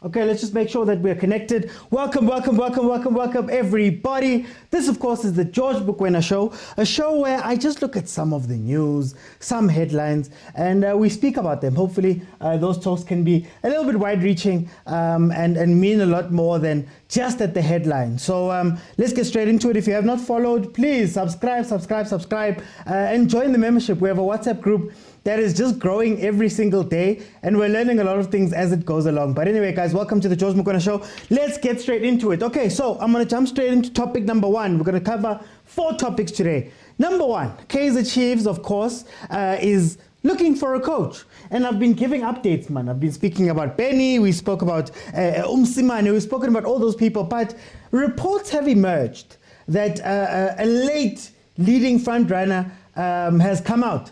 Okay, let's just make sure that we're connected. Welcome, everybody. This, of course, is the George Mokoena Show, a show where I just look at some of the news, some headlines, and we speak about them. Hopefully, those talks can be a little bit wide-reaching and mean a lot more than just at the headline. So let's get straight into it. If you have not followed, please subscribe, and join the membership. We have a WhatsApp group that is just growing every single day, and we're learning a lot of things as it goes along. But anyway, guys, welcome to the George Mokoena Show. Let's get straight into it. Okay, so I'm going to jump straight into topic number one. We're going to cover 4 topics today. Number 1, Kaizer Chiefs, of course, is looking for a coach. And I've been giving updates, man. I've been speaking about Benny, we spoke about Mosimane, we've spoken about all those people, but reports have emerged that a late leading front runner has come out.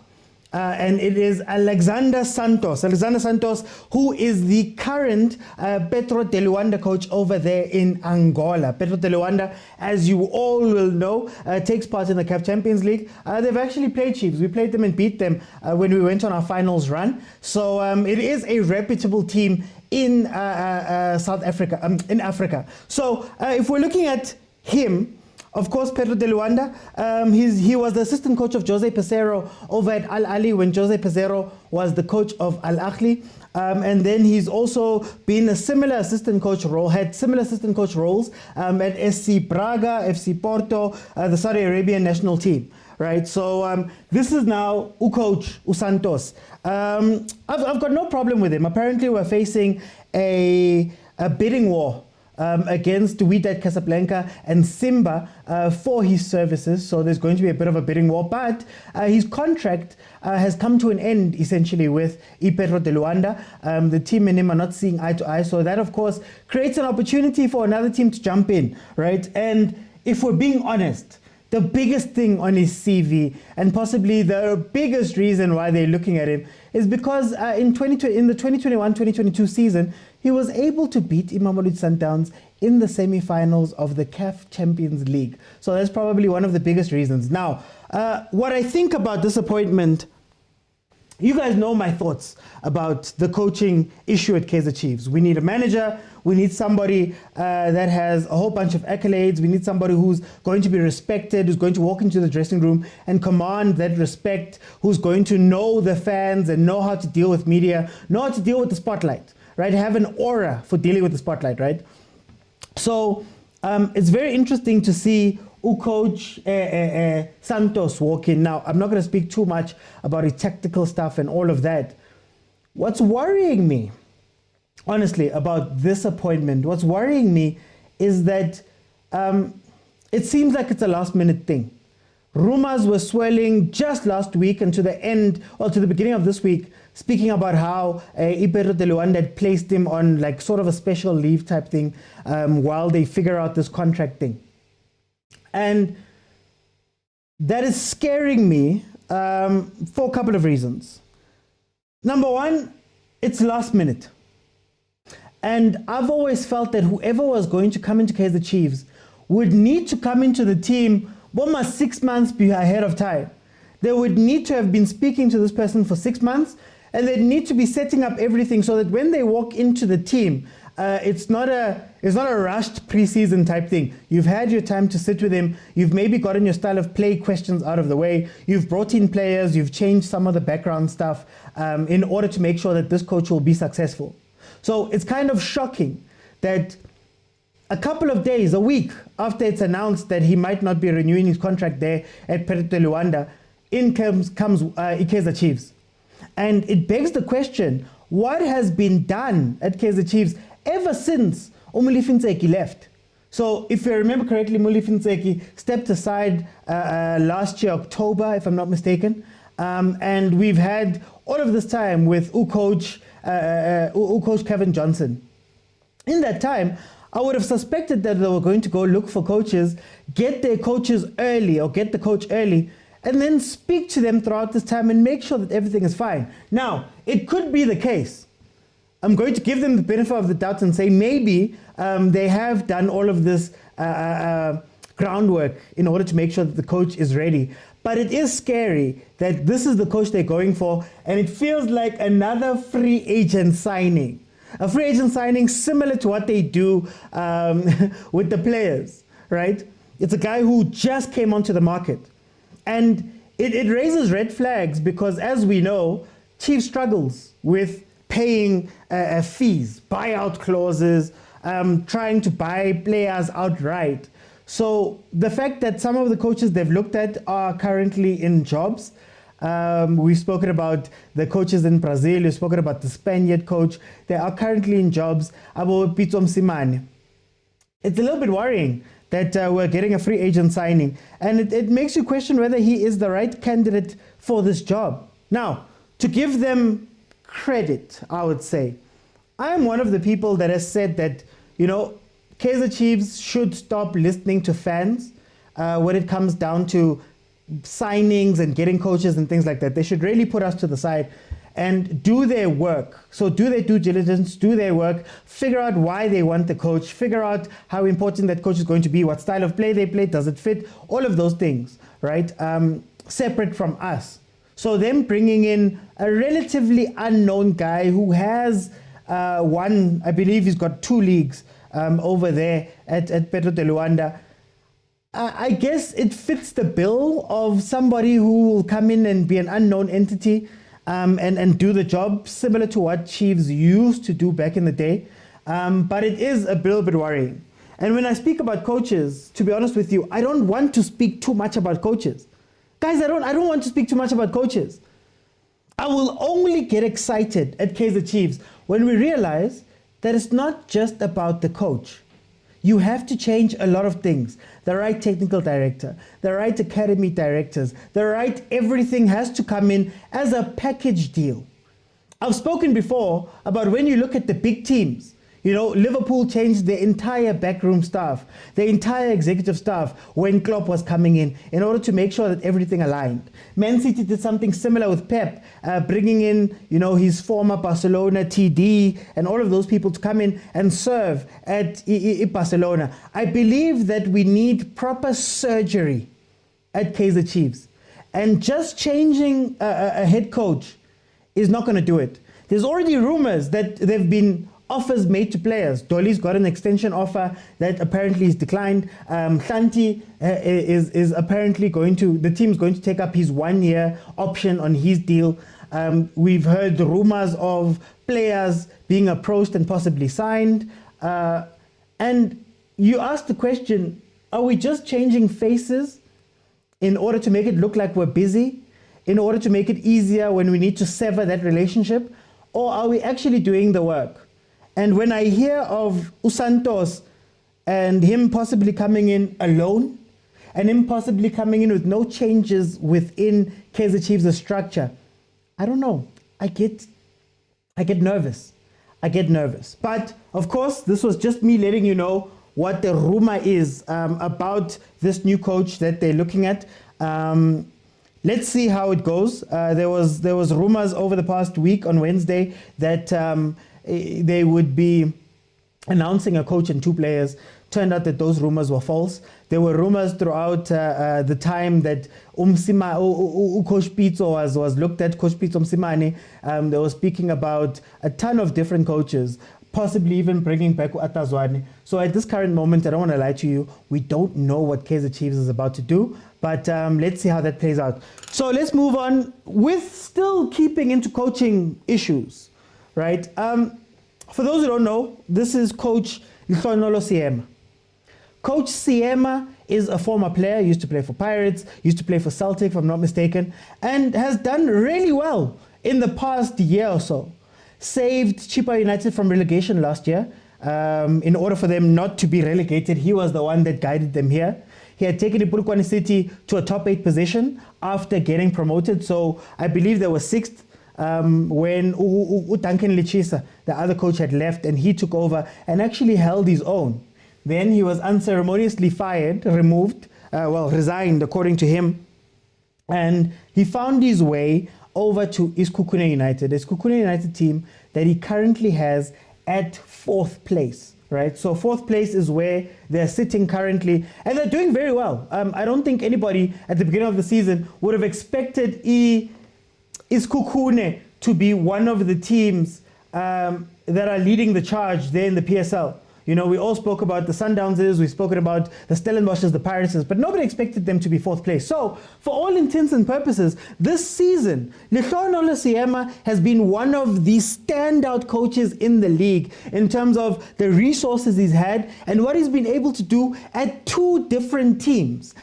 And it is Alexander Santos, who is the current Petro de Luanda coach over there in Angola. Petro de Luanda, as you all will know, takes part in the CAF Champions League. They've actually played Chiefs. We played them and beat them when we went on our finals run. So it is a reputable team in South Africa, in Africa. So if we're looking at him, of course, Petro de Luanda, he was the assistant coach of Jose Peseiro over at Ahly when Jose Peseiro was the coach of Ahly. And then he's also been a similar assistant coach role, had similar assistant coach roles at SC Braga, FC Porto, the Saudi Arabian national team. Right, so this is now coach Santos. I've got no problem with him. Apparently, we're facing a bidding war against Wydad Casablanca and Simba for his services. So there's going to be a bit of a bidding war, but his contract has come to an end essentially with Petro de Luanda. The team and him are not seeing eye to eye. So that, of course, creates an opportunity for another team to jump in, right? And if we're being honest, the biggest thing on his CV, and possibly the biggest reason why they're looking at him, is because in the 2021-2022 season, he was able to beat Mamelodi Sundowns in the semi-finals of the CAF Champions League. So that's probably one of the biggest reasons. Now, what I think about this appointment, you guys know my thoughts about the coaching issue at Kaizer Chiefs. We need a manager. We need somebody that has a whole bunch of accolades. We need somebody who's going to be respected, who's going to walk into the dressing room and command that respect, who's going to know the fans and know how to deal with media, know how to deal with the spotlight, right? Have an aura for dealing with the spotlight, right? So it's very interesting to see coach Santos walk in. Now, I'm not going to speak too much about his tactical stuff and all of that. What's worrying me, honestly, about this appointment, what's worrying me is that it seems like it's a last-minute thing. Rumors were swirling just last week and to the beginning of this week, speaking about how Petro de Luanda had placed him on like sort of a special leave type thing while they figure out this contract thing. And that is scaring me for a couple of reasons. Number 1, it's last minute. And I've always felt that whoever was going to come into Kaizer Chiefs would need to come into the team almost 6 months ahead of time. They would need to have been speaking to this person for 6 months, and they'd need to be setting up everything so that when they walk into the team, it's not a rushed preseason type thing. You've had your time to sit with him. You've maybe gotten your style of play questions out of the way. You've brought in players. You've changed some of the background stuff in order to make sure that this coach will be successful. So it's kind of shocking that a couple of days, a week after it's announced that he might not be renewing his contract there at Petro de Luanda, in comes Kaizer Chiefs. And it begs the question, what has been done at Kaizer Chiefs ever since Moliseng left? So if you remember correctly, Moliseng stepped aside last year, October, if I'm not mistaken. And we've had all of this time with coach Kevin Johnson. In that time, I would have suspected that they were going to go look for coaches, get their coaches early or get the coach early, and then speak to them throughout this time and make sure that everything is fine. Now, it could be the case. I'm going to give them the benefit of the doubt and say maybe they have done all of this groundwork in order to make sure that the coach is ready. But it is scary that this is the coach they're going for, and it feels like another free agent signing. A free agent signing similar to what they do with the players, right? It's a guy who just came onto the market. And it raises red flags because, as we know, Chiefs struggles with paying fees, buyout clauses, trying to buy players outright. So the fact that some of the coaches they've looked at are currently in jobs. We've spoken about the coaches in Brazil. We've spoken about the Spaniard coach. They are currently in jobs. About Pitso Mosimane. It's a little bit worrying that we're getting a free agent signing. And it makes you question whether he is the right candidate for this job. Now, to give them credit, I would say, I am one of the people that has said that, Kaizer Chiefs should stop listening to fans when it comes down to signings and getting coaches and things like that. They should really put us to the side and do their work. So do their due diligence, do their work, figure out why they want the coach, figure out how important that coach is going to be, what style of play they play, does it fit, all of those things, right? Separate from us. So them bringing in a relatively unknown guy who has won, I believe he's got 2 leagues over there at Petro de Luanda. I guess it fits the bill of somebody who will come in and be an unknown entity and do the job similar to what Chiefs used to do back in the day. But it is a little bit worrying. And when I speak about coaches, to be honest with you, I don't want to speak too much about coaches. Guys, I don't want to speak too much about coaches. I will only get excited at Kaizer Chiefs when we realize that it's not just about the coach. You have to change a lot of things. The right technical director, the right academy directors, the right everything has to come in as a package deal. I've spoken before about when you look at the big teams. Liverpool changed their entire backroom staff, their entire executive staff when Klopp was coming in order to make sure that everything aligned. Man City did something similar with Pep, bringing in, his former Barcelona TD and all of those people to come in and serve at Barcelona. I believe that we need proper surgery at Kaizer Chiefs. And just changing a head coach is not going to do it. There's already rumors that they've been offers made to players. Dolly's got an extension offer that apparently is declined. Hlanti is apparently the team's going to take up his 1-year option on his deal. We've heard rumors of players being approached and possibly signed. And you ask the question, are we just changing faces in order to make it look like we're busy? In order to make it easier when we need to sever that relationship? Or are we actually doing the work? And when I hear of Usantos and him possibly coming in alone, and him possibly coming in with no changes within Kaizer Chiefs' structure, I don't know. I get nervous. But of course, this was just me letting you know what the rumor is about this new coach that they're looking at. Let's see how it goes. There was rumors over the past week on Wednesday that they would be announcing a coach and 2 players. Turned out that those rumors were false. There were rumors throughout the time that Coach Pitso was looked at, Coach Pitso Mosimane. They were speaking about a ton of different coaches, possibly even bringing back Atazwane. So at this current moment, I don't want to lie to you, we don't know what Kaizer Chiefs is about to do, but let's see how that plays out. So let's move on with still keeping into coaching issues. Right. For those who don't know, this is Coach Lihlonolo Siema. Coach Siema is a former player, used to play for Pirates, used to play for Celtic, if I'm not mistaken, and has done really well in the past year or so. Saved Chippa United from relegation last year. In order for them not to be relegated, he was the one that guided them here. He had taken Ipulukwane City to a top 8 position after getting promoted. So I believe they were 6th. When Duncan Lichisa, the other coach, had left and he took over and actually held his own. Then he was unceremoniously resigned according to him. And he found his way over to Iskukune United, the Iskukune United team that he currently has at 4th place. Right, so 4th place is where they're sitting currently, and they're doing very well. I don't think anybody at the beginning of the season would have expected Iskukune to be one of the teams that are leading the charge there in the PSL. You know, we all spoke about the Sundowns, we've spoken about the Stellenbosches, the Pirates, but nobody expected them to be fourth place. So, for all intents and purposes, this season, Lehlohonolo Seema has been one of the standout coaches in the league in terms of the resources he's had and what he's been able to do at two different teams.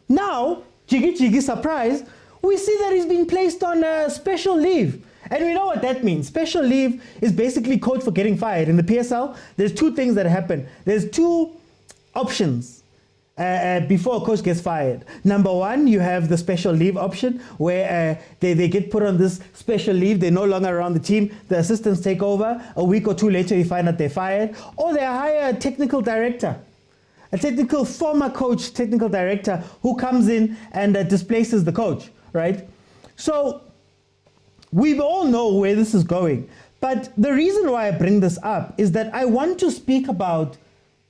Now, jiggy surprise, we see that he's been placed on a special leave. And we know what that means. Special leave is basically code for getting fired. In the PSL, there's two things that happen. There's two options before a coach gets fired. Number one, you have the special leave option where they get put on this special leave. They're no longer around the team. The assistants take over. A week or two later, you find out they're fired. Or they hire a technical director. A former coach, technical director, who comes in and displaces the coach, right? So we all know where this is going. But the reason why I bring this up is that I want to speak about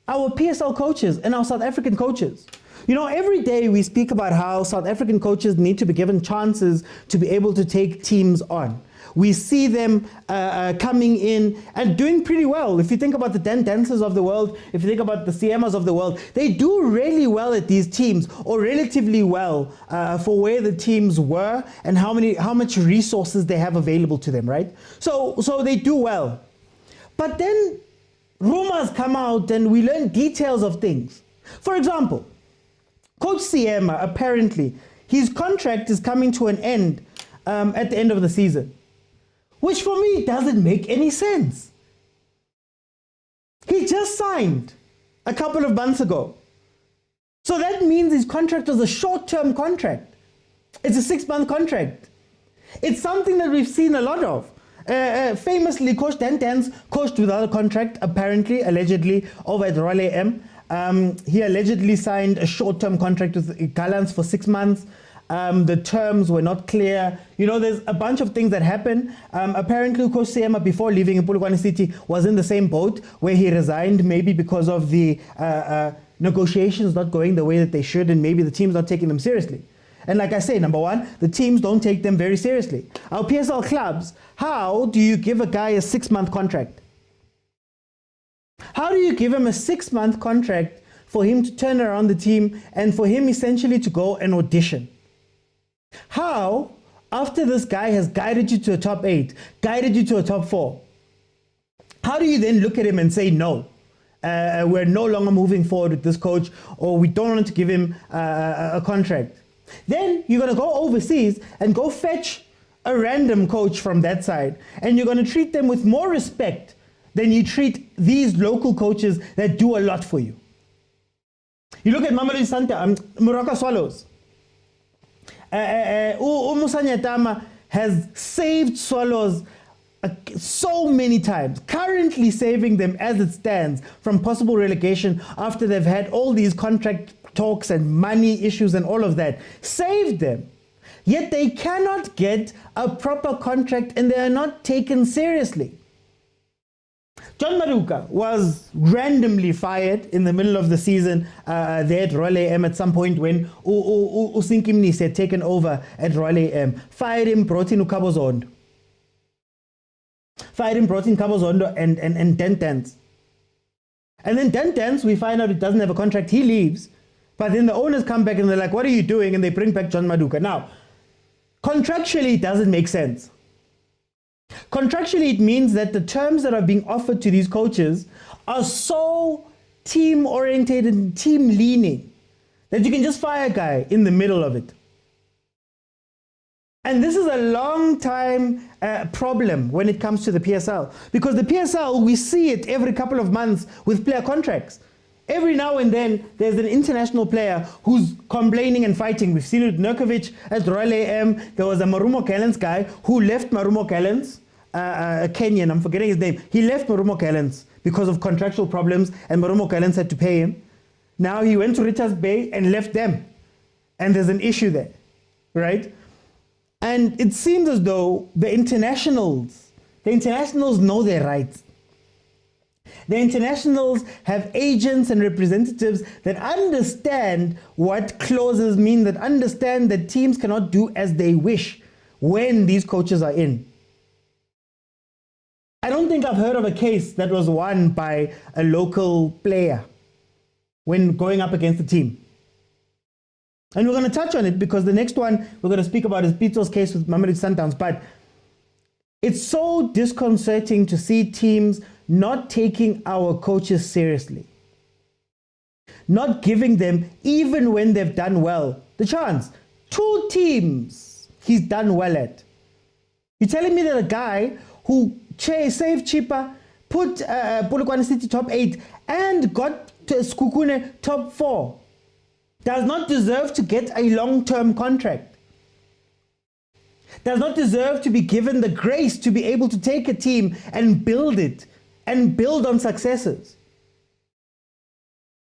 our PSL coaches and our South African coaches. You know, every day we speak about how South African coaches need to be given chances to be able to take teams on. We see them coming in and doing pretty well. If you think about the dancers of the world, if you think about the CMers of the world, they do really well at these teams, or relatively well for where the teams were and how much resources they have available to them, right? So they do well. But then rumors come out and we learn details of things. For example, Coach Seema, apparently, his contract is coming to an end at the end of the season, which for me doesn't make any sense. He just signed a couple of months ago. So that means his contract was a short-term contract. It's a 6-month contract. It's something that we've seen a lot of. Famously, Coach Dantans coached without a contract, apparently, allegedly, over at Royal AM. He allegedly signed a short-term contract with Gallants for 6 months. The terms were not clear. You know, there's a bunch of things that happen. Apparently, Coach Seema, before leaving Polokwane City, was in the same boat where he resigned, maybe because of the negotiations not going the way that they should, and maybe the team's not taking them seriously. And like I say, number one, the teams don't take them very seriously. Our PSL clubs, how do you give a guy a 6-month contract? How do you give him a 6-month contract for him to turn around the team and for him essentially to go and audition? How, after this guy has guided you to a top 8, guided you to a top 4, how do you then look at him and say, no, we're no longer moving forward with this coach, or we don't want to give him a contract? Then you're going to go overseas and go fetch a random coach from that side, and you're going to treat them with more respect than you treat these local coaches that do a lot for you. You look at Mamelodi Moroka Swallows. Musanyatama has saved Swallows so many times, currently saving them as it stands from possible relegation after they've had all these contract talks and money issues and all of that. Saved them. Yet they cannot get a proper contract and they are not taken seriously. John Maduka was randomly fired in the middle of the season there at Royal AM at some point when Usinkimnis had taken over at Royal AM. Fired him, brought in Ukabozondo. Fired him, brought in Kabozondo and Dentans. And then Dentans, we find out he doesn't have a contract, he leaves. But then the owners come back and they're like, what are you doing? And they bring back John Maduka. Now, contractually, it doesn't make sense. Contractually, it means that the terms that are being offered to these coaches are so team-oriented and team-leaning that you can just fire a guy in the middle of it. And this is a long-time problem when it comes to the PSL. Because the PSL, we see it every couple of months with player contracts. Every now and then, there's an international player who's complaining and fighting. We've seen it with Nurkovic at Royal AM. There was a Marumo Callens guy who left Marumo Callens, a Kenyan, I'm forgetting his name. He left Marumo Callens because of contractual problems, and Marumo Callens had to pay him. Now he went to Richards Bay and left them. And there's an issue there, right? And it seems as though the internationals know their rights. The internationals have agents and representatives that understand what clauses mean, that understand that teams cannot do as they wish when these coaches are in. I don't think I've heard of a case that was won by a local player when going up against the team. And we're going to touch on it because the next one we're going to speak about is Pitso's case with Mamelodi Sundowns. But it's so disconcerting to see teams not taking our coaches seriously. Not giving them, even when they've done well, the chance. 2 teams he's done well at. You're telling me that a guy who saved cheaper, put Polokwane City top 8 and got to Skukune top 4 does not deserve to get a long-term contract? Does not deserve to be given the grace to be able to take a team and build it and build on successes?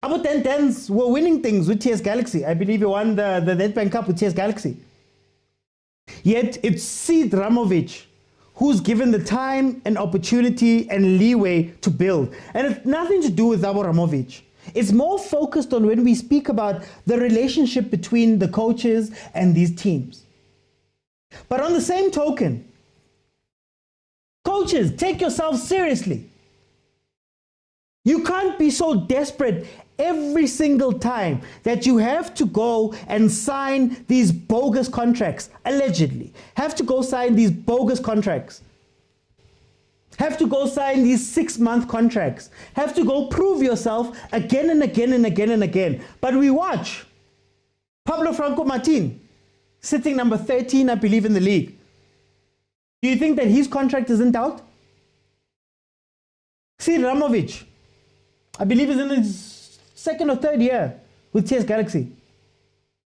About 10-10s were winning things with TS Galaxy. I believe he won the Nedbank Cup with TS Galaxy. Yet it's Sid Ramovic who's given the time and opportunity and leeway to build. And it's nothing to do with Zabo Ramovic. It's more focused on when we speak about the relationship between the coaches and these teams. But on the same token, coaches, take yourselves seriously. You can't be so desperate every single time that you have to go and sign these bogus contracts, allegedly. Have to go sign these bogus contracts. Have to go sign these 6-month contracts. Have to go prove yourself again and again and again and again. But we watch Pablo Franco Martin, sitting number 13, I believe, in the league. Do you think that his contract is in doubt? See Ramovic, I believe he's in his 2nd or 3rd year with TS Galaxy.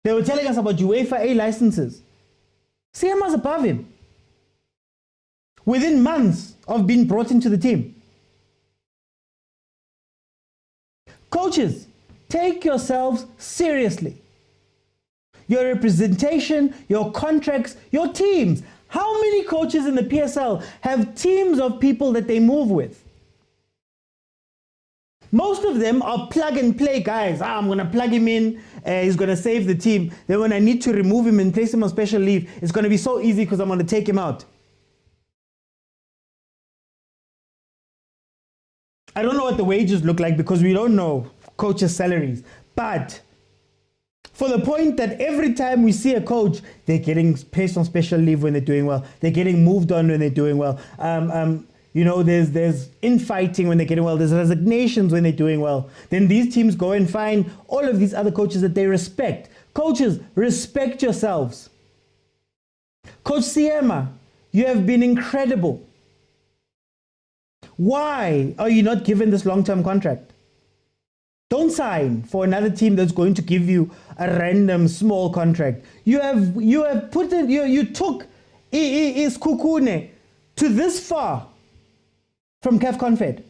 They were telling us about UEFA A licenses. CM was above him. Within months of being brought into the team. Coaches, take yourselves seriously. Your representation, your contracts, your teams. How many coaches in the PSL have teams of people that they move with? Most of them are plug and play guys. I'm going to plug him in. He's going to save the team. Then when I need to remove him and place him on special leave, it's going to be so easy because I'm going to take him out. I don't know what the wages look like because we don't know coaches' salaries. But for the point that every time we see a coach, they're getting placed on special leave when they're doing well. They're getting moved on when they're doing well. There's infighting when they're getting well. There's resignations when they're doing well. Then these teams go and find all of these other coaches that they respect. Coaches, respect yourselves. Coach Siema, you have been incredible. Why are you not given this long-term contract? Don't sign for another team that's going to give you a random small contract. You took Kukune to this far from CAF Confed.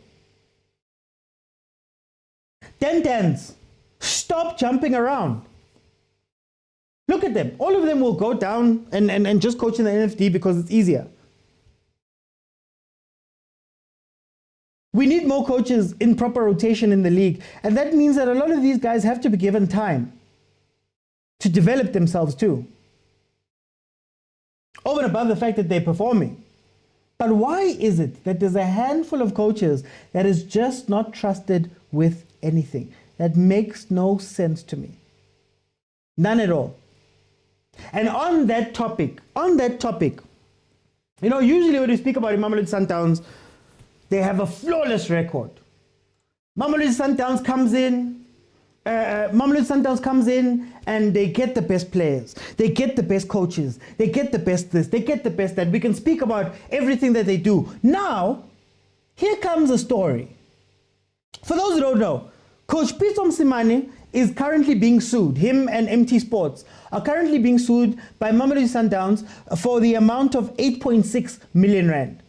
10-10s, stop jumping around. Look at them. All of them will go down and just coach in the NFD because it's easier. We need more coaches in proper rotation in the league. And that means that a lot of these guys have to be given time to develop themselves too. Over and above the fact that they're performing. But why is it that there's a handful of coaches that is just not trusted with anything? That makes no sense to me. None at all. And on that topic, usually when we speak about Mamelodi Sundowns, they have a flawless record. Mamelodi Sundowns comes in and they get the best players. They get the best coaches. They get the best this. They get the best that. We can speak about everything that they do. Now, here comes a story. For those who don't know, Coach Pitso Mosimane is currently being sued. Him and MT Sports are currently being sued by Mamelodi Sundowns for the amount of 8.6 million rand.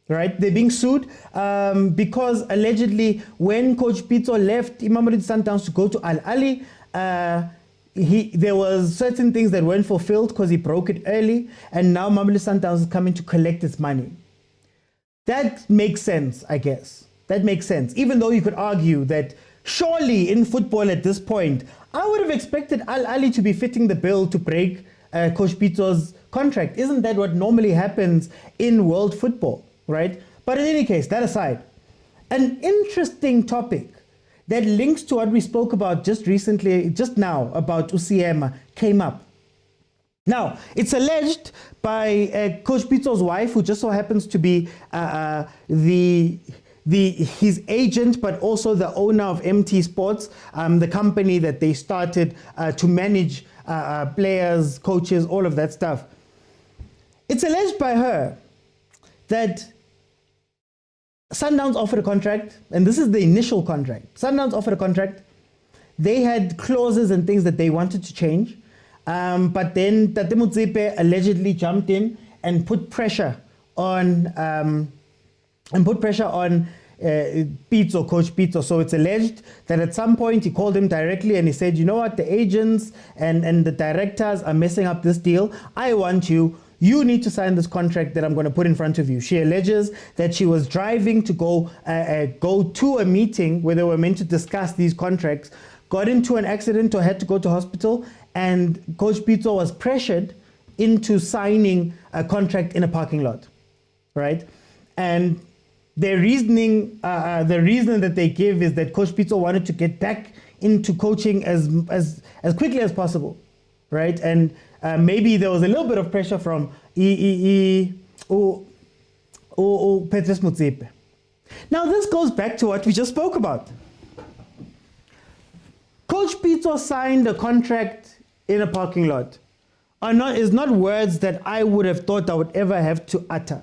Right? They're being sued because allegedly when Coach Pitso left Mamelodi Sundowns to go to Ahly, there was certain things that weren't fulfilled because he broke it early, and now Mamelodi Sundowns is coming to collect its money. That makes sense, I guess. That makes sense. Even though you could argue that surely in football at this point, I would have expected Ahly to be fitting the bill to break Coach Pitso's contract. Isn't that what normally happens in world football? Right? But in any case, that aside, an interesting topic that links to what we spoke about just now, about Usiema, came up. Now, it's alleged by Coach Pitso's wife, who just so happens to be his agent, but also the owner of MT Sports, the company that they started to manage players, coaches, all of that stuff. It's alleged by her that Sundowns offered a contract, and this is the initial contract. Sundowns offered a contract. They had clauses and things that they wanted to change, but then Tate Motsepe allegedly jumped in and put pressure on Pitso, Coach Pitso. So it's alleged that at some point he called him directly and he said, you know what, the agents and the directors are messing up this deal. I want you need to sign this contract that I'm going to put in front of you. She alleges that she was driving to go to a meeting where they were meant to discuss these contracts, got into an accident or had to go to hospital, and Coach Pitso was pressured into signing a contract in a parking lot, right? And their reasoning, the reason that they give is that Coach Pitso wanted to get back into coaching as quickly as possible, right? And maybe there was a little bit of pressure from Patrice Motsepe. Now this goes back to what we just spoke about. Coach Pitso signed a contract in a parking lot. Is not words that I would have thought I would ever have to utter,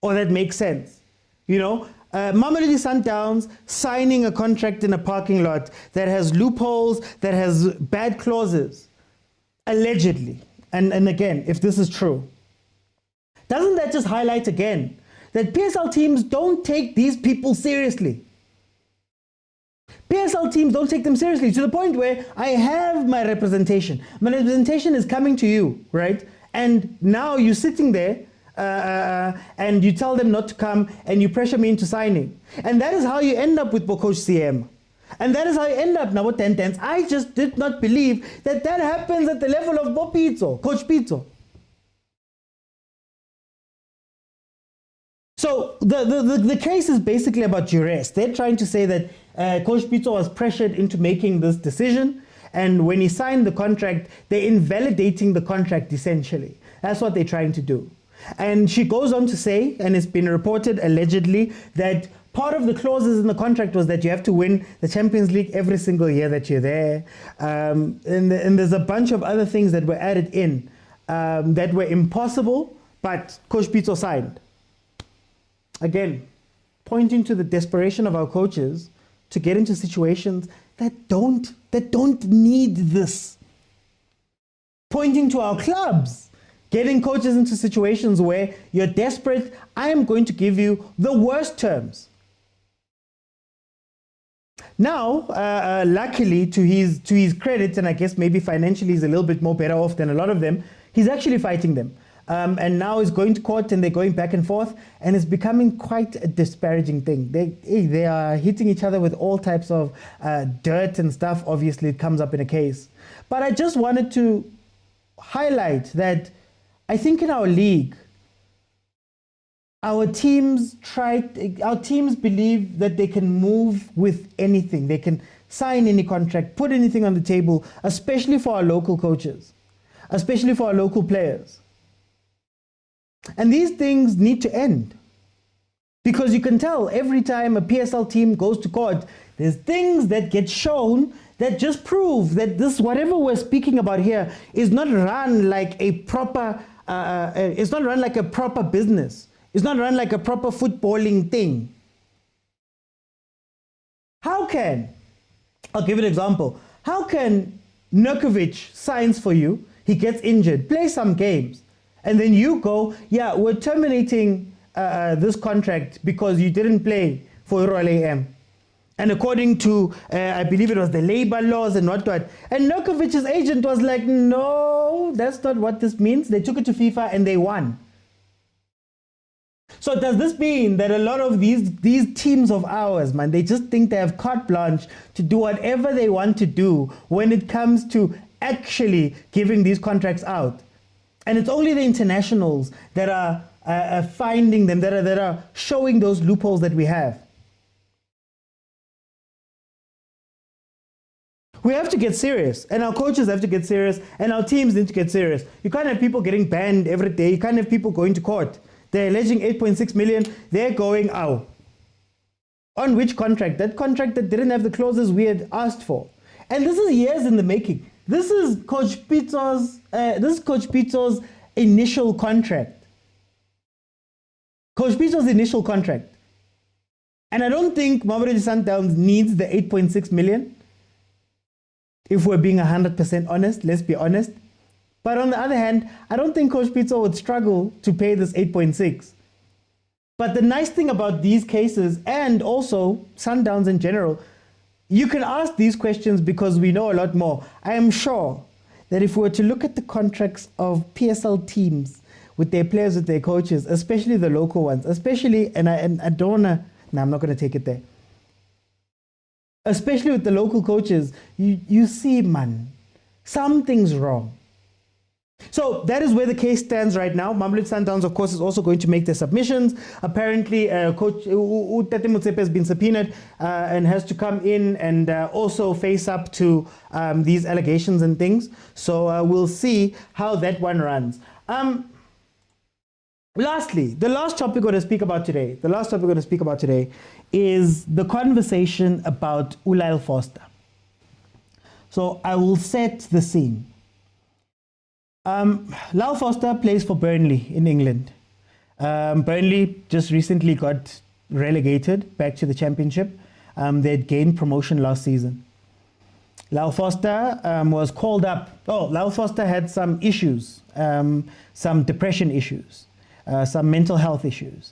or that makes sense. You know, Mamelodi Sundowns signing a contract in a parking lot that has loopholes, that has bad clauses, allegedly. And again, if this is true, doesn't that just highlight again that PSL teams don't take these people seriously? PSL teams don't take them seriously, to the point where I have my representation. My representation is coming to you, right? And now you're sitting there and you tell them not to come and you pressure me into signing. And that is how you end up with Coach CM. And that is how you end up now with 10-10s. I just did not believe that that happens at the level of Pitso, Coach Pitso. So the case is basically about duress. They're trying to say that Coach Pitso was pressured into making this decision, and when he signed the contract, they're invalidating the contract essentially. That's what they're trying to do. And she goes on to say, and it's been reported allegedly, that part of the clauses in the contract was that you have to win the Champions League every single year that you're there. And there's a bunch of other things that were added in that were impossible, but Coach Pitso signed. Again, pointing to the desperation of our coaches to get into situations that don't need this. Pointing to our clubs, getting coaches into situations where you're desperate. I am going to give you the worst terms. Now, luckily, to his credit, and I guess maybe financially he's a little bit more better off than a lot of them, he's actually fighting them. And now he's going to court and they're going back and forth, and it's becoming quite a disparaging thing. They are hitting each other with all types of dirt and stuff. Obviously, it comes up in a case. But I just wanted to highlight that I think in our league, our teams believe that they can move with anything. They can sign any contract, put anything on the table, especially for our local coaches, especially for our local players. And these things need to end, because you can tell every time a PSL team goes to court, there's things that get shown that just prove that this, whatever we're speaking about here, is not run like a proper, it's not run like a proper business. It's not run like a proper footballing thing. How can, I'll give an example. How can Nurkovic signs for you, he gets injured, play some games, and then you go, yeah, we're terminating this contract because you didn't play for Royal AM. And according to, I believe it was the labor laws and whatnot. And Nurkovic's agent was like, no, that's not what this means. They took it to FIFA and they won. So does this mean that a lot of these teams of ours, man, they just think they have carte blanche to do whatever they want to do when it comes to actually giving these contracts out? And it's only the internationals that are finding them, that are showing those loopholes that we have. We have to get serious, and our coaches have to get serious, and our teams need to get serious. You can't have people getting banned every day. You can't have people going to court. They're alleging 8.6 million. They're going out. On which contract? That contract that didn't have the clauses we had asked for. And this is years in the making. This is Coach Pitso's initial contract. Coach Pitso's initial contract. And I don't think Mamelodi Sundowns needs the 8.6 million. If we're being 100% honest, let's be honest. But on the other hand, I don't think Coach Pitso would struggle to pay this 8.6. But the nice thing about these cases, and also Sundowns in general, you can ask these questions because we know a lot more. I am sure that if we were to look at the contracts of PSL teams with their players, with their coaches, especially the local ones, especially, and I don't want to, no, I'm not going to take it there. Especially with the local coaches, you see, man, something's wrong. So that is where the case stands right now. Mamelodi Sundowns, of course, is also going to make their submissions. Apparently, Coach Patrice Motsepe has been subpoenaed and has to come in and also face up to these allegations and things. So we'll see how that one runs. Lastly, the last topic we're going to speak about today, is the conversation about Lyle Foster. So I will set the scene. Lyle Foster plays for Burnley in England. Burnley just recently got relegated back to the Championship. They'd gained promotion last season. Lyle Foster was called up. Oh, Lyle Foster had some issues, some depression issues, some mental health issues.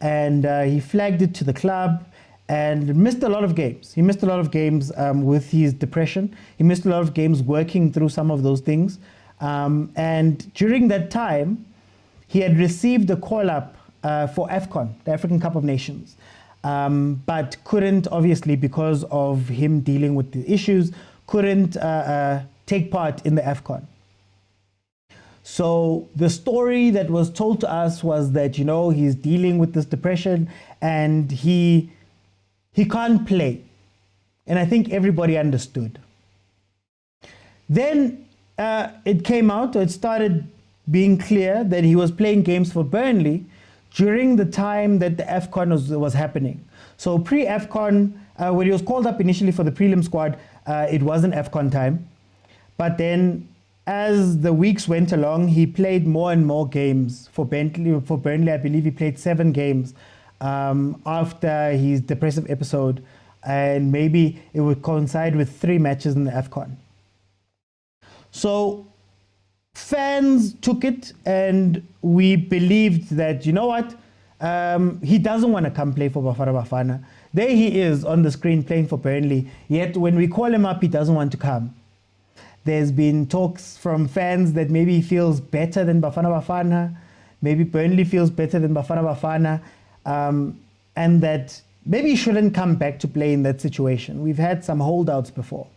And he flagged it to the club and missed a lot of games. He missed a lot of games with his depression. He missed a lot of games working through some of those things. And during that time, he had received a call-up for AFCON, the African Cup of Nations, but couldn't, obviously, because of him dealing with the issues, couldn't take part in the AFCON. So the story that was told to us was that, you know, he's dealing with this depression and he can't play. And I think everybody understood. Then it came out, it started being clear that he was playing games for Burnley during the time that the AFCON was happening. So pre-AFCON, when he was called up initially for the prelim squad, it wasn't AFCON time. But then as the weeks went along, he played more and more games for Burnley. I believe he played 7 games after his depressive episode, and maybe it would coincide with 3 matches in the AFCON. So fans took it, and we believed that, you know what, he doesn't want to come play for Bafana. There he is on the screen playing for Burnley, yet when we call him up, he doesn't want to come. There's been talks from fans that maybe he feels better than Bafana. Maybe Burnley feels better than Bafana. And that maybe he shouldn't come back to play in that situation. We've had some holdouts before.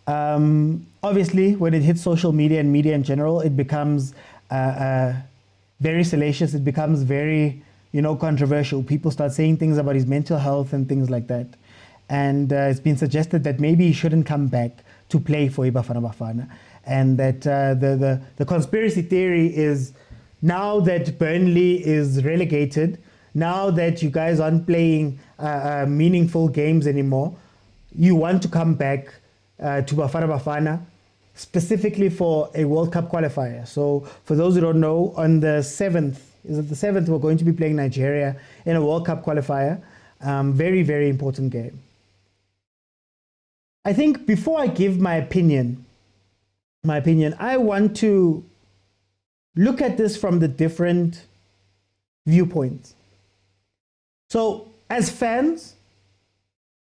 Obviously, when it hits social media and media in general, it becomes very salacious. It becomes very, controversial. People start saying things about his mental health and things like that. And it's been suggested that maybe he shouldn't come back to play for Bafana. And that the conspiracy theory is, now that Burnley is relegated, now that you guys aren't playing meaningful games anymore, you want to come back to Bafana specifically for a World Cup qualifier. So for those who don't know, on the 7th, we're going to be playing Nigeria in a World Cup qualifier. Very, very important game. I think before I give my opinion, I want to look at this from the different viewpoints. So as fans,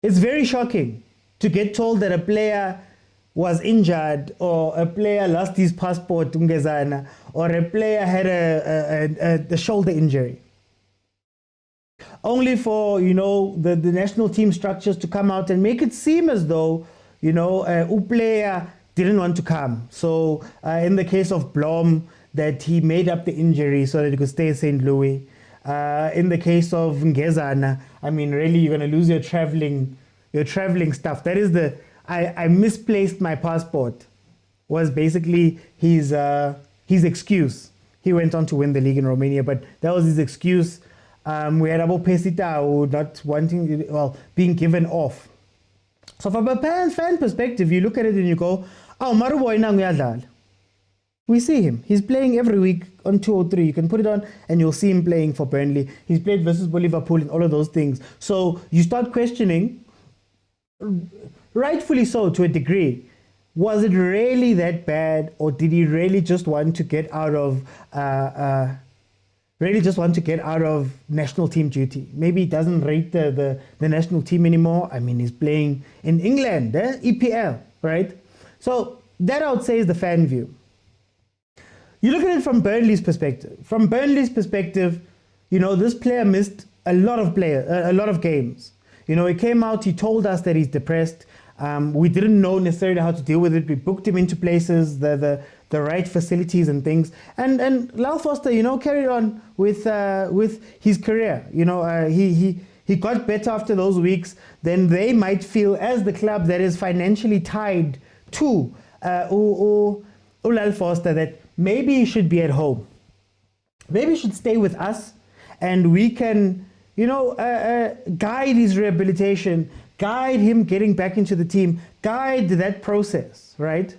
it's very shocking to get told that a player was injured, or a player lost his passport, or a player had a shoulder injury. Only for, the national team structures to come out and make it seem as though, a player didn't want to come. So in the case of Blom, that he made up the injury so that he could stay at St. Louis. In the case of Ngezana, I mean, really, you're going to lose your traveling stuff. That is I misplaced my passport, was basically his excuse. He went on to win the league in Romania, but that was his excuse. We had Abo Pesita not wanting, being given off. So from a fan perspective, you look at it and you go, oh, Maruboy. We see him. He's playing every week on 203. You can put it on and you'll see him playing for Burnley. He's played versus Liverpool and all of those things. So you start questioning, rightfully so to a degree, was it really that bad, or did he really just want to get out of national team duty? Maybe he doesn't rate the national team anymore. I mean, he's playing in England, EPL, right? So that I would say is the fan view. You look at it from Burnley's perspective. From Burnley's perspective, this player missed a lot of games. He came out, he told us that he's depressed. We didn't know necessarily how to deal with it. We booked him into places, the right facilities and things. And Lyle Foster, carried on with his career. He got better after those weeks. Then they might feel, as the club that is financially tied to Lyle Foster, that maybe he should be at home. Maybe he should stay with us, and we can, guide his rehabilitation, guide him getting back into the team, guide that process, right?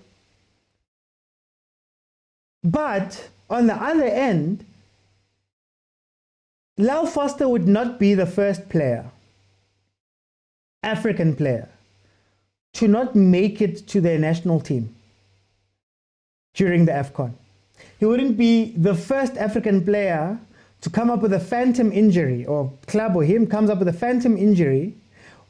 But on the other end, Lyle Foster would not be the first African player, to not make it to their national team during the AFCON. He wouldn't be the first African player to come up with a phantom injury, or club or him comes up with a phantom injury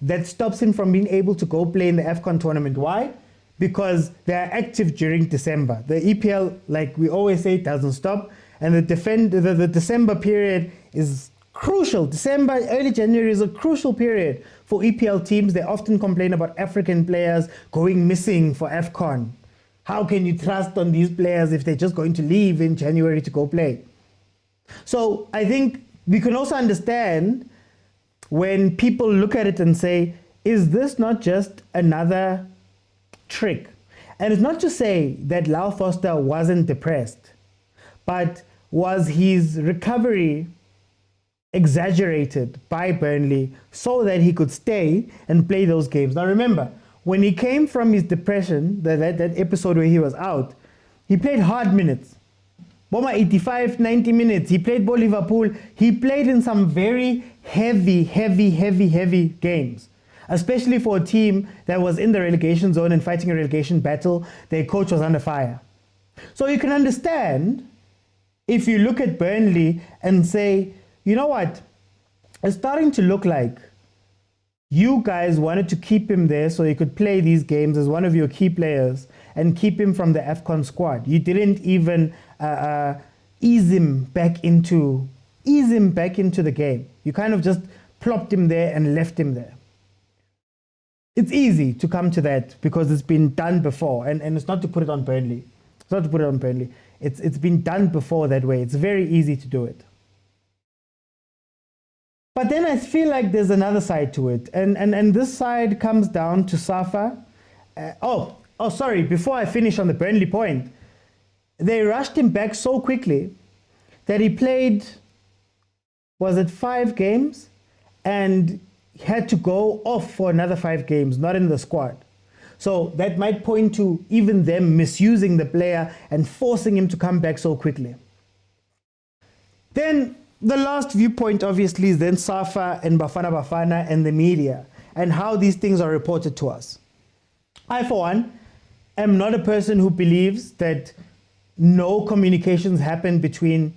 that stops him from being able to go play in the AFCON tournament. Why? Because they are active during December. The EPL, like we always say, doesn't stop. And the December period is crucial. December, early January is a crucial period for EPL teams. They often complain about African players going missing for AFCON. How can you trust on these players if they're just going to leave in January to go play? So I think we can also understand when people look at it and say, is this not just another trick? And it's not to say that Lyle Foster wasn't depressed, but was his recovery exaggerated by Burnley so that he could stay and play those games? Now remember, when he came from his depression, that episode where he was out, he played hard minutes. Boma 85, 90 minutes. He played for Liverpool. He played in some very heavy games, especially for a team that was in the relegation zone and fighting a relegation battle. Their coach was under fire. So you can understand if you look at Burnley and say, you know what, it's starting to look like you guys wanted to keep him there so he could play these games as one of your key players and keep him from the AFCON squad. You didn't even ease him back into the game. You kind of just plopped him there and left him there. It's easy to come to that because it's been done before, and it's not to put it on Burnley. It's not to put it on Burnley. It's been done before that way. It's very easy to do it. But then I feel like there's another side to it, and this side comes down to Safa. Sorry, before I finish on the Burnley point, they rushed him back so quickly that he played, was it 5 games, and had to go off for another 5 games, not in the squad. So that might point to even them misusing the player and forcing him to come back so quickly. Then the last viewpoint obviously is then Safa and Bafana and the media and how these things are reported to us. I, for one, am not a person who believes that no communications happened between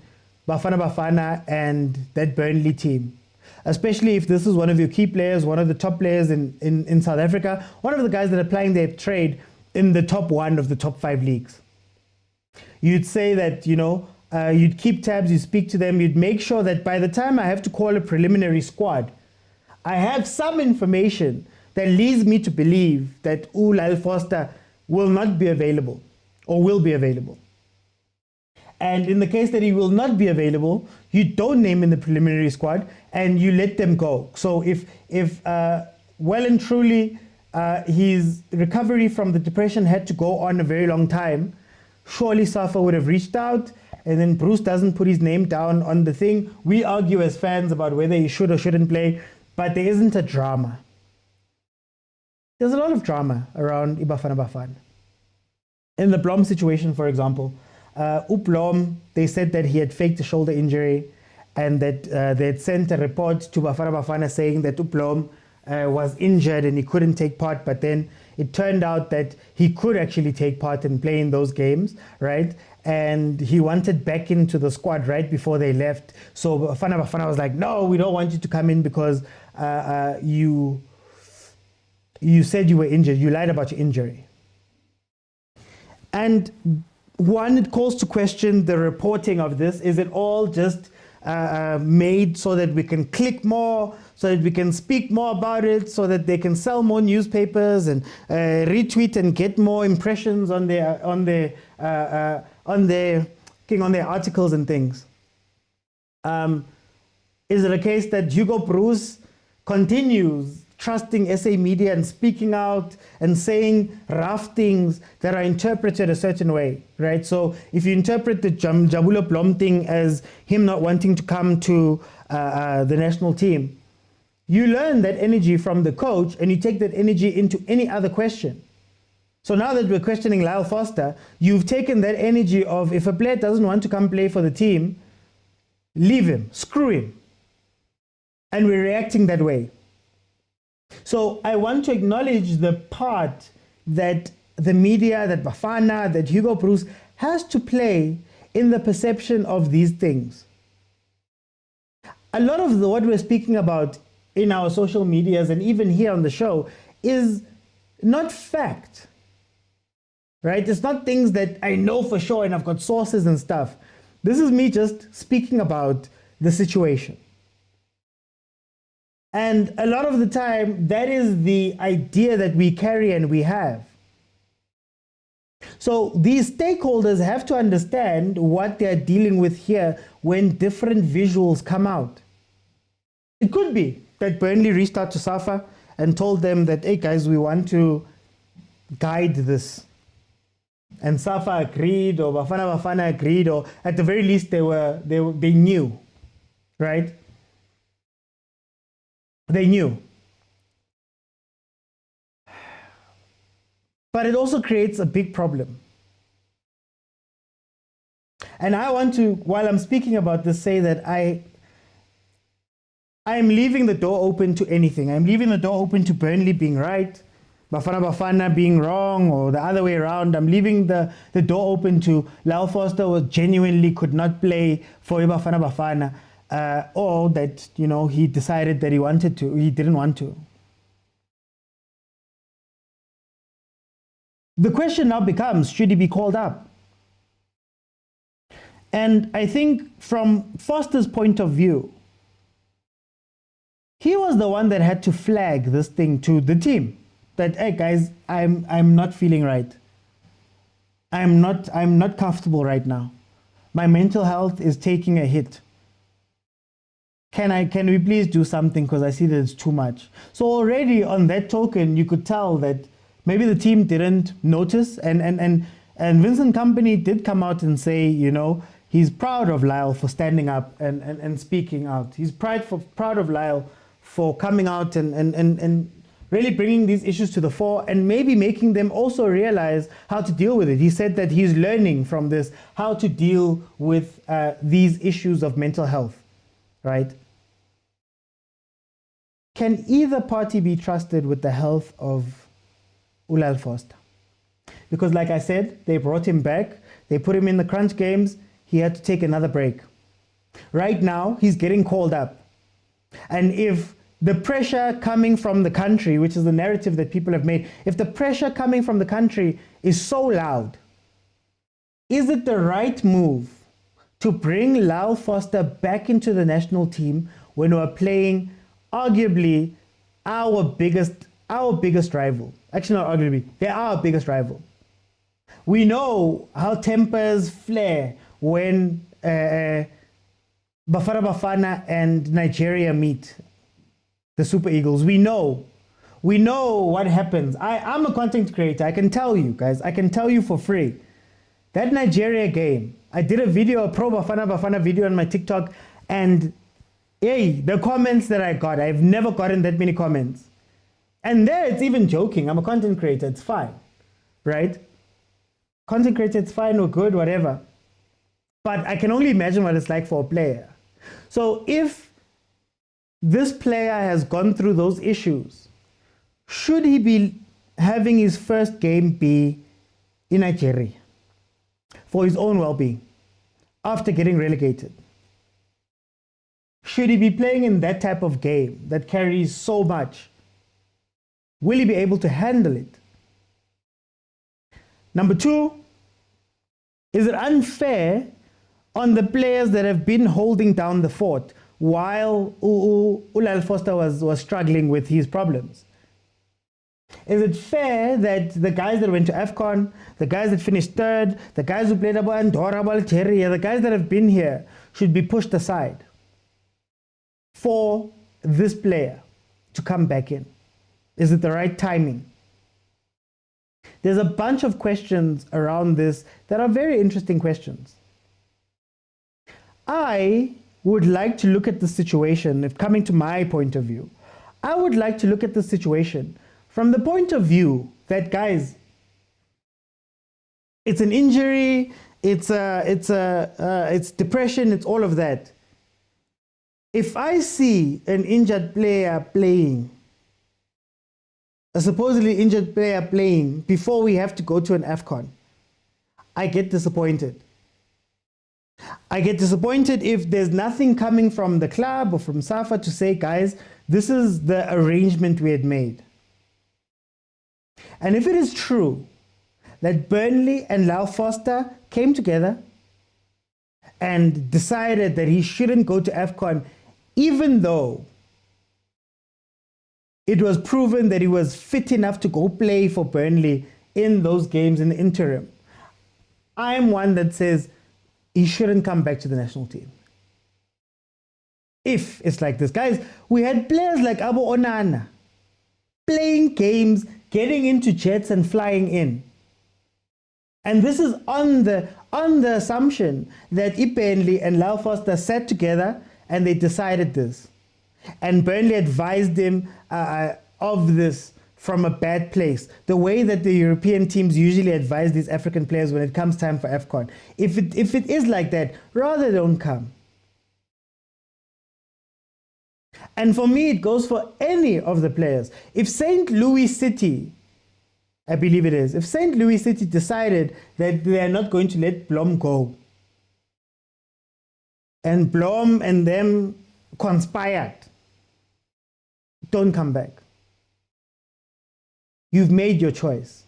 Bafana and that Burnley team, especially if this is one of your key players, one of the top players in South Africa, one of the guys that are playing their trade in the top 1 of the top 5 leagues. You'd say that, you'd keep tabs, you'd speak to them, you'd make sure that by the time I have to call a preliminary squad, I have some information that leads me to believe that Lyle Foster will not be available or will be available. And in the case that he will not be available, you don't name in the preliminary squad and you let them go. So if well and truly his recovery from the depression had to go on a very long time, surely Safa would have reached out, and then Bruce doesn't put his name down on the thing. We argue as fans about whether he should or shouldn't play, but there isn't a drama. There's a lot of drama around Bafana. In the Blom situation, for example, Blom, they said that he had faked a shoulder injury and that they had sent a report to Bafana saying that Blom was injured and he couldn't take part, but then it turned out that he could actually take part and play in those games, right? And he wanted back into the squad right before they left. So Bafana was like, no, we don't want you to come in because you said you were injured. You lied about your injury. And one, it calls to question the reporting of this. Is it all just made so that we can click more, so that we can speak more about it, so that they can sell more newspapers and retweet and get more impressions on their articles and things? Is it a case that Hugo Bruce continues trusting SA media and speaking out and saying rough things that are interpreted a certain way, right? So if you interpret the Jabulo Blom thing as him not wanting to come to the national team, you learn that energy from the coach and you take that energy into any other question. So now that we're questioning Lyle Foster, you've taken that energy of if a player doesn't want to come play for the team, leave him, screw him. And we're reacting that way. So I want to acknowledge the part that the media, that Bafana, that Hugo Bruce has to play in the perception of these things. A lot of what we're speaking about in our social medias and even here on the show is not fact, right? It's not things that I know for sure and I've got sources and stuff. This is me just speaking about the situation. And a lot of the time, that is the idea that we carry and we have. So these stakeholders have to understand what they're dealing with here when different visuals come out. It could be that Burnley reached out to Safa and told them that, hey guys, we want to guide this. And Safa agreed, or Bafana agreed, or at the very least they knew, right? They knew. But it also creates a big problem. And I want to, while I'm speaking about this, say that I am leaving the door open to anything. I'm leaving the door open to Burnley being right, Bafana being wrong, or the other way around. I'm leaving the door open to Lyle Foster was genuinely could not play for Bafana. Or that, you know, he decided that he didn't want to. The question now becomes, should he be called up? And I think from Foster's point of view, he was the one that had to flag this thing to the team. That, hey guys, I'm not feeling right. I'm not comfortable right now. My mental health is taking a hit. Can we please do something because I see that it's too much. So already on that token, you could tell that maybe the team didn't notice, and Vincent Kompany did come out and say, you know, he's proud of Lyle for standing up and speaking out. He's proud of Lyle for coming out and really bringing these issues to the fore and maybe making them also realize how to deal with it. He said that he's learning from this how to deal with these issues of mental health, right? Can either party be trusted with the health of Lyle Foster? Because like I said, they brought him back, they put him in the crunch games, he had to take another break. Right now, he's getting called up. And if the pressure coming from the country, which is the narrative that people have made, if the pressure coming from the country is so loud, is it the right move to bring Lyle Foster back into the national team when we're playing arguably our biggest rival? Actually, not arguably, they are our biggest rival. We know how tempers flare when Bafana and Nigeria meet the Super Eagles. We know what happens. I'm a content creator. I can tell you guys, I can tell you for free. That Nigeria game, I did a video, a pro Bafana video on my TikTok, and hey, the comments that I got, I've never gotten that many comments. And there it's even joking. I'm a content creator, it's fine, right? Content creator, it's fine or good, whatever. But I can only imagine what it's like for a player. So if this player has gone through those issues, should he be having his first game be in Nigeria for his own well-being after getting relegated? Should he be playing in that type of game that carries so much? Will he be able to handle it? Number two, is it unfair on the players that have been holding down the fort while Lyle Foster was struggling with his problems? Is it fair that the guys that went to AFCON, the guys that finished third, the guys who played about Andorra, Algeria, the guys that have been here should be pushed aside for this player to come back in? Is it the right timing? There's a bunch of questions around this that are very interesting questions. I would like to look at the situation, if coming to my point of view, I would like to look at the situation from the point of view that, guys, it's an injury, it's depression, it's all of that. If I see an injured player playing, a supposedly injured player playing before we have to go to an AFCON, I get disappointed. I get disappointed if there's nothing coming from the club or from SAFA to say, guys, this is the arrangement we had made. And if it is true that Burnley and Lyle Foster came together and decided that he shouldn't go to AFCON, even though it was proven that he was fit enough to go play for Burnley in those games in the interim, I am one that says he shouldn't come back to the national team. If it's like this. Guys, we had players like Abu Onana playing games, getting into jets and flying in. And this is on the assumption that Burnley and Lyle Foster sat together and they decided this. And Burnley advised him of this from a bad place. The way that the European teams usually advise these African players when it comes time for AFCON. If it is like that, rather don't come. And for me, it goes for any of the players. If St. Louis City, I believe it is, if St. Louis City decided that they are not going to let Blom go, and Blom and them conspired, don't come back. You've made your choice.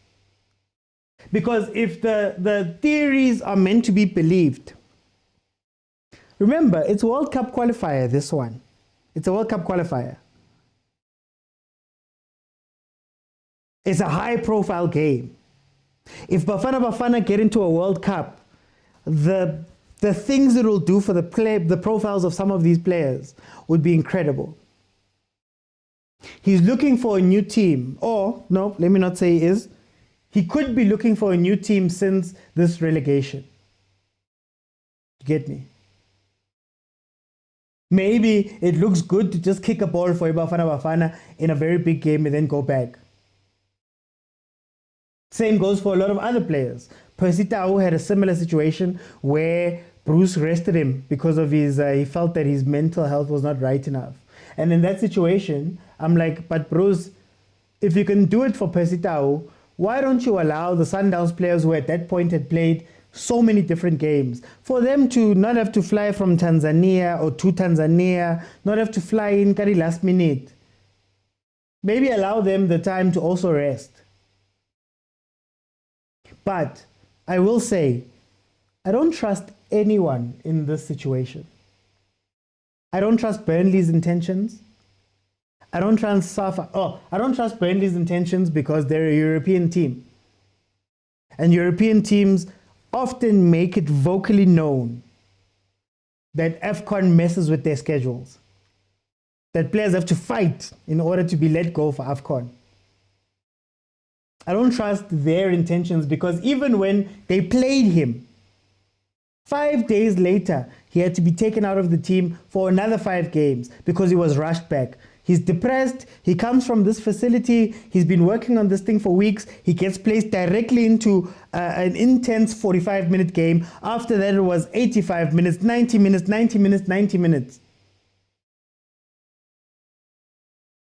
Because if the theories are meant to be believed, remember, it's a World Cup qualifier, this one. It's a World Cup qualifier. It's a high-profile game. If Bafana get into a World Cup, the things it will do for the profiles of some of these players would be incredible. He's looking for a new team, or no, let me not say he is. He could be looking for a new team since this relegation. You get me? Maybe it looks good to just kick a ball for Bafana in a very big game and then go back. Same goes for a lot of other players. Percy Tau had a similar situation where Bruce rested him because of his, he felt that his mental health was not right enough. And in that situation, I'm like, but Bruce, if you can do it for Percy Tau, why don't you allow the Sundowns players who at that point had played so many different games, for them to not have to fly from Tanzania or to Tanzania, not have to fly in Kari last minute. Maybe allow them the time to also rest. But I will say, I don't trust anyone in this situation. I don't trust Burnley's intentions. I don't trust Burnley's intentions because they're a European team. And European teams often make it vocally known that AFCON messes with their schedules, that players have to fight in order to be let go for AFCON. I don't trust their intentions, because even when they played him, 5 days later, he had to be taken out of the team for another 5 games because he was rushed back. He's depressed. He comes from this facility. He's been working on this thing for weeks. He gets placed directly into an intense 45-minute game. After that, it was 85 minutes, 90 minutes, 90 minutes, 90 minutes.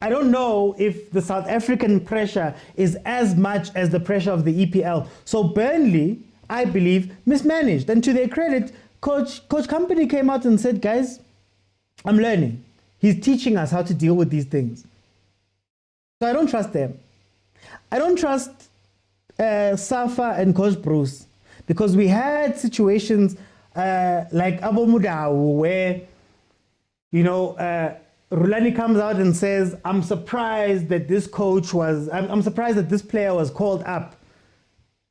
I don't know if the South African pressure is as much as the pressure of the EPL. So Burnley, I believe, mismanaged. And to their credit, Coach Company came out and said, guys, I'm learning. He's teaching us how to deal with these things. So I don't trust them. I don't trust Safa and Coach Bruce, because we had situations like Abu Mudau where, Rulani comes out and says, I'm surprised that this coach was, I'm surprised that this player was called up,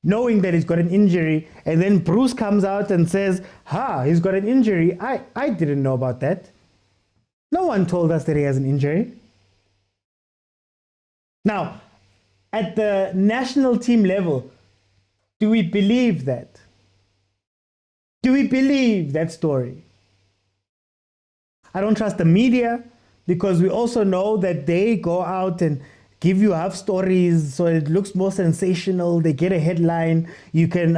knowing that he's got an injury. And then Bruce comes out and says, he's got an injury. I didn't know about that. No one told us that he has an injury. Now, at the national team level, do we believe that? Do we believe that story? I don't trust the media, because we also know that they go out and give you half stories so it looks more sensational. They get a headline. You can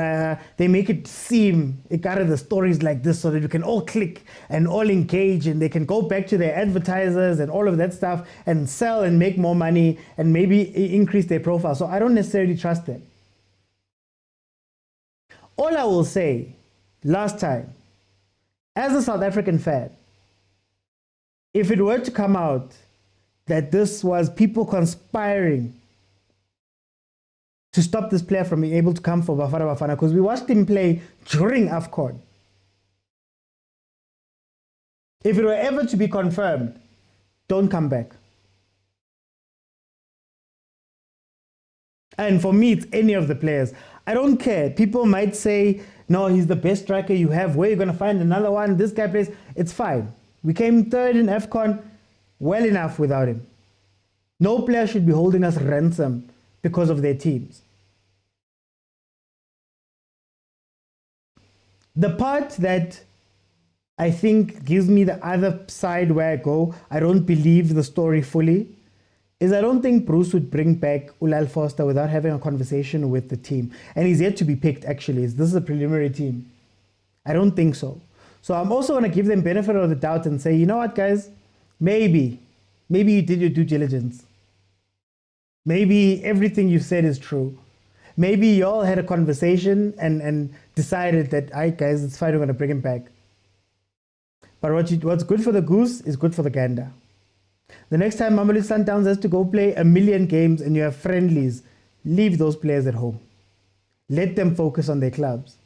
they make it seem the stories like this so that you can all click and all engage, and they can go back to their advertisers and all of that stuff and sell and make more money and maybe increase their profile. So I don't necessarily trust them. All I will say, last time, as a South African fan, if it were to come out that this was people conspiring to stop this player from being able to come for Bafana, because we watched him play during AFCON. If it were ever to be confirmed, don't come back. And for me, it's any of the players. I don't care. People might say, no, he's the best striker you have. Where are you going to find another one? This guy plays. It's fine. We came third in AFCON, well enough without him. No player should be holding us ransom because of their teams. The part that I think gives me the other side where I go, I don't believe the story fully, is I don't think Bruce would bring back Lyle Foster without having a conversation with the team. And he's yet to be picked, actually. This is a preliminary team. I don't think so. So I'm also going to give them benefit of the doubt and say, you know what, guys? Maybe you did your due diligence. Maybe everything you said is true. Maybe you all had a conversation and decided that, all right, guys, it's fine, we're going to bring him back. But what's good for the goose is good for the gander. The next time Mamelodi Sundowns has to go play 1,000,000 games and you have friendlies, leave those players at home. Let them focus on their clubs.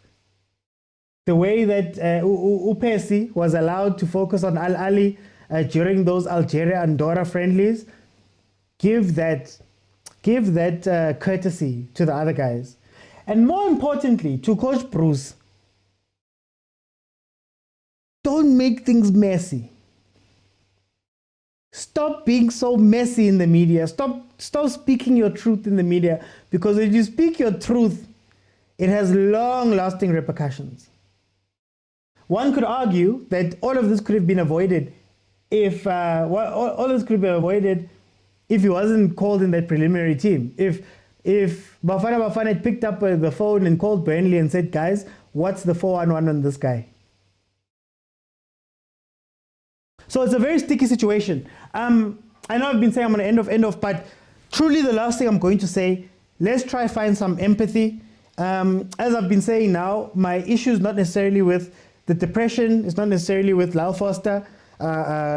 The way that Upesi was allowed to focus on Ahly during those Algeria-Andorra friendlies, give that courtesy to the other guys. And more importantly, to Coach Bruce, don't make things messy. Stop being so messy in the media. Stop speaking your truth in the media, because if you speak your truth, it has long-lasting repercussions. One could argue that all of this could have been avoided if he wasn't called in that preliminary team. If Bafana had picked up the phone and called Burnley and said, guys, what's the 411 on this guy? So it's a very sticky situation. I know I've been saying I'm going to end off, but truly the last thing I'm going to say, let's try find some empathy. As I've been saying now, my issue is not necessarily with the depression. It's not necessarily with Lyle Foster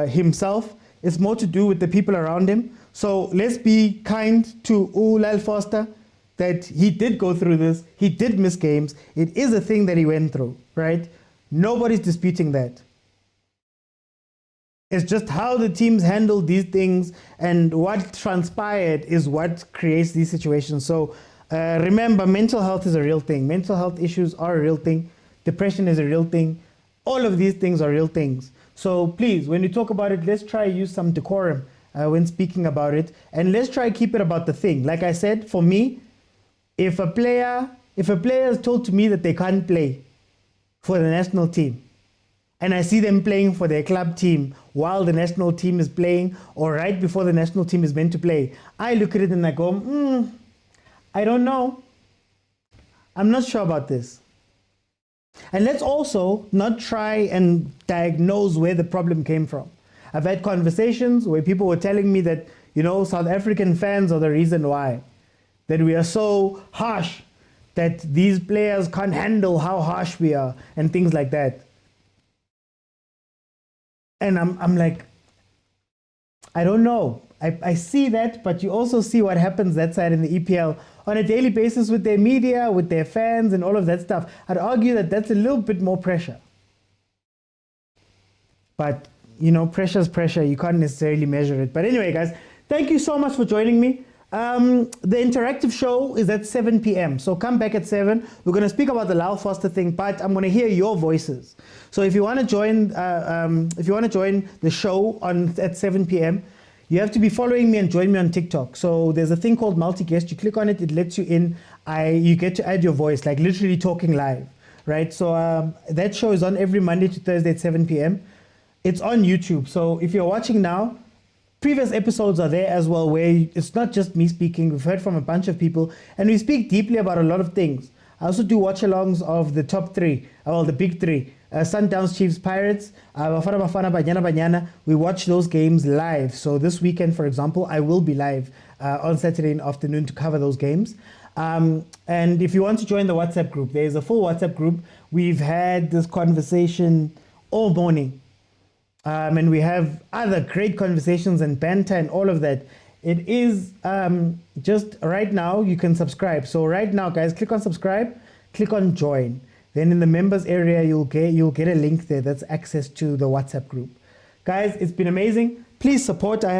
himself. It's more to do with the people around him. So let's be kind to Lyle Foster, that he did go through this. He did miss games. It is a thing that he went through, right? Nobody's disputing that. It's just how the teams handle these things, and what transpired is what creates these situations. So Remember, mental health is a real thing. Mental health issues are a real thing. Depression is a real thing. All of these things are real things. So please, when you talk about it, let's try use some decorum when speaking about it, and let's try keep it about the thing. Like I said, for me, if a player is told to me that they can't play for the national team, and I see them playing for their club team while the national team is playing, or right before the national team is meant to play, I look at it and I go, I don't know. I'm not sure about this. And let's also not try and diagnose where the problem came from. I've had conversations where people were telling me that, South African fans are the reason why. That we are so harsh, that these players can't handle how harsh we are, and things like that. And I'm like, I don't know. I see that, but you also see what happens that side in the EPL on a daily basis with their media, with their fans, and all of that stuff. I'd argue that that's a little bit more pressure. But, pressure's pressure. You can't necessarily measure it. But anyway, guys, thank you so much for joining me. The interactive show is at 7 p.m. So come back at 7. We're going to speak about the Lyle Foster thing, but I'm going to hear your voices. So if you want to join, the show at 7 p.m., you have to be following me and join me on TikTok. So there's a thing called multi-guest. You click on it, it lets you in. You get to add your voice, like literally talking live, right? So that show is on every Monday to Thursday at 7 p.m. It's on YouTube. So if you're watching now, previous episodes are there as well, where it's not just me speaking. We've heard from a bunch of people, and we speak deeply about a lot of things. I also do watch-alongs of the top three, the big three. Sundowns, Chiefs, Pirates, Bafana, Banyana. We watch those games live. So this weekend, for example, I will be live on Saturday afternoon to cover those games. And if you want to join the WhatsApp group, there's a full WhatsApp group. We've had this conversation all morning. And we have other great conversations and banter and all of that. It is just right now, you can subscribe. So right now, guys, click on subscribe, click on join. Then in the members area, you'll get a link there that's access to the WhatsApp group. Guys, it's been amazing. Please support. I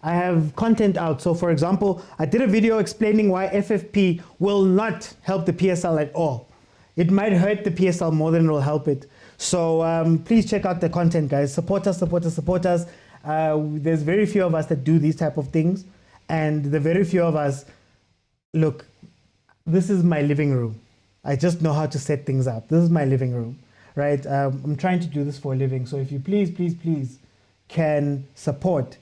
have content out. So for example, I did a video explaining why FFP will not help the PSL at all. It might hurt the PSL more than it will help it. So please check out the content, guys. Support us. There's very few of us that do these type of things. And the very few of us, look, this is my living room. I just know how to set things up. This is my living room, right? I'm trying to do this for a living. So if you please can support,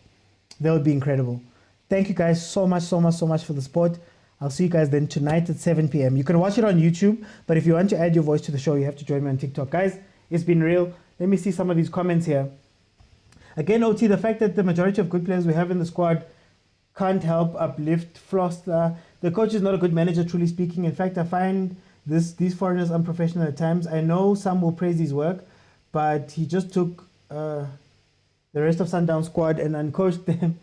that would be incredible. Thank you guys so much for the support. I'll see you guys then tonight at 7 p.m. You can watch it on YouTube, but if you want to add your voice to the show, you have to join me on TikTok. Guys, it's been real. Let me see some of these comments here. Again, OT, the fact that the majority of good players we have in the squad can't help uplift Foster. The coach is not a good manager, truly speaking. In fact, I find these foreigners unprofessional at times. I know some will praise his work, but he just took the rest of Sundowns squad and uncoached them.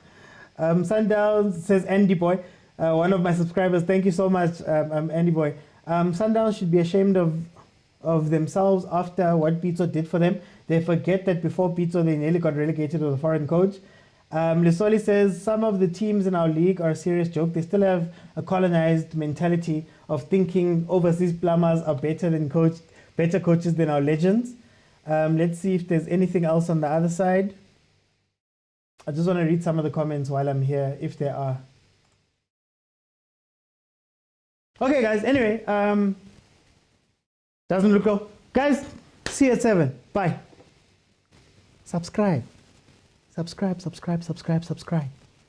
Sundowns, says Andy Boy, one of my subscribers. Thank you so much, Andy Boy. Sundowns should be ashamed of themselves after what Pitso did for them. They forget that before Pitso, they nearly got relegated with a foreign coach. Lisoli says, some of the teams in our league are a serious joke. They still have a colonized mentality of thinking overseas plumbers are better coaches than our legends. Let's see if there's anything else on the other side. I just want to read some of the comments while I'm here, if there are. Okay, guys, anyway, doesn't look low. Guys, see you at 7. Bye. Subscribe.